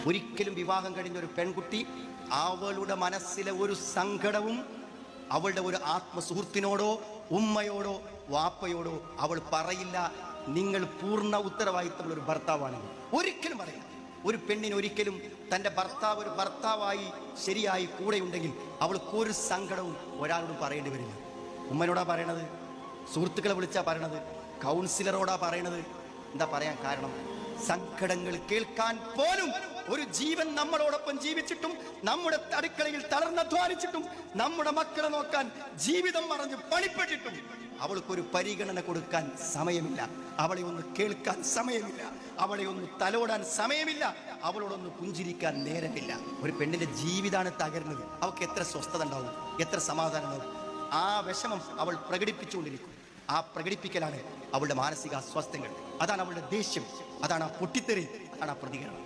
ഒരിക്കലും വിവാഹം കഴിഞ്ഞ ഒരു പെൺകുട്ടി അവളുടെ മനസ്സിലെ ഒരു സങ്കടവും അവളുടെ ഒരു ആത്മസുഹൃത്തിനോടോ ഉമ്മയോടോ വാപ്പയോടോ അവൾ പറയില്ല. നിങ്ങൾ പൂർണ്ണ ഉത്തരവാദിത്തമുള്ള ഒരു ഭർത്താവാണെങ്കിൽ ഒരിക്കലും പറയില്ല. ഒരു പെണ്ണിന് ഒരിക്കലും തൻ്റെ ഭർത്താവ് ഒരു ഭർത്താവായി ശരിയായി കൂടെയുണ്ടെങ്കിൽ അവൾക്ക് ഒരു സങ്കടവും ഒരാളോടും പറയേണ്ടി വരില്ല. ഉമ്മനോടാ പറയണത്, സുഹൃത്തുക്കളെ വിളിച്ചാ പറയണത്, കൗൺസിലറോടാ പറയണത്. എന്താ പറയാൻ കാരണം? സങ്കടങ്ങൾ കേൾക്കാൻ പോലും ഒരു ജീവൻ നമ്മളോടൊപ്പം ജീവിച്ചിട്ടും, നമ്മുടെ അടുക്കളയിൽ തളർന്നധ്വാനിച്ചിട്ടും, നമ്മുടെ മക്കളെ നോക്കാൻ ജീവിതം മറഞ്ഞ് പണിപ്പെട്ടിട്ടും അവൾക്കൊരു പരിഗണന കൊടുക്കാൻ സമയമില്ല, അവളെ ഒന്ന് കേൾക്കാൻ സമയമില്ല, അവളെ ഒന്ന് തലോടാൻ സമയമില്ല, അവളോടൊന്ന് പുഞ്ചിരിക്കാൻ നേരമില്ല. ഒരു പെണ്ണിന്റെ ജീവിതമാണ് തകരുന്നത്. അവൾക്ക് എത്ര സ്വസ്ഥത ഉണ്ടാവും, എത്ര സമാധാനം ഉണ്ടാവും. ആ വിഷമം അവൾ പ്രകടിപ്പിച്ചുകൊണ്ടിരിക്കും. ആ പ്രകടിപ്പിക്കലാണ് അവളുടെ മാനസിക അസ്വസ്ഥങ്ങൾ, അതാണ് അവളുടെ ദേഷ്യം, അതാണ് ആ പൊട്ടിത്തെറി, അതാണ് ആ പ്രതികരണം.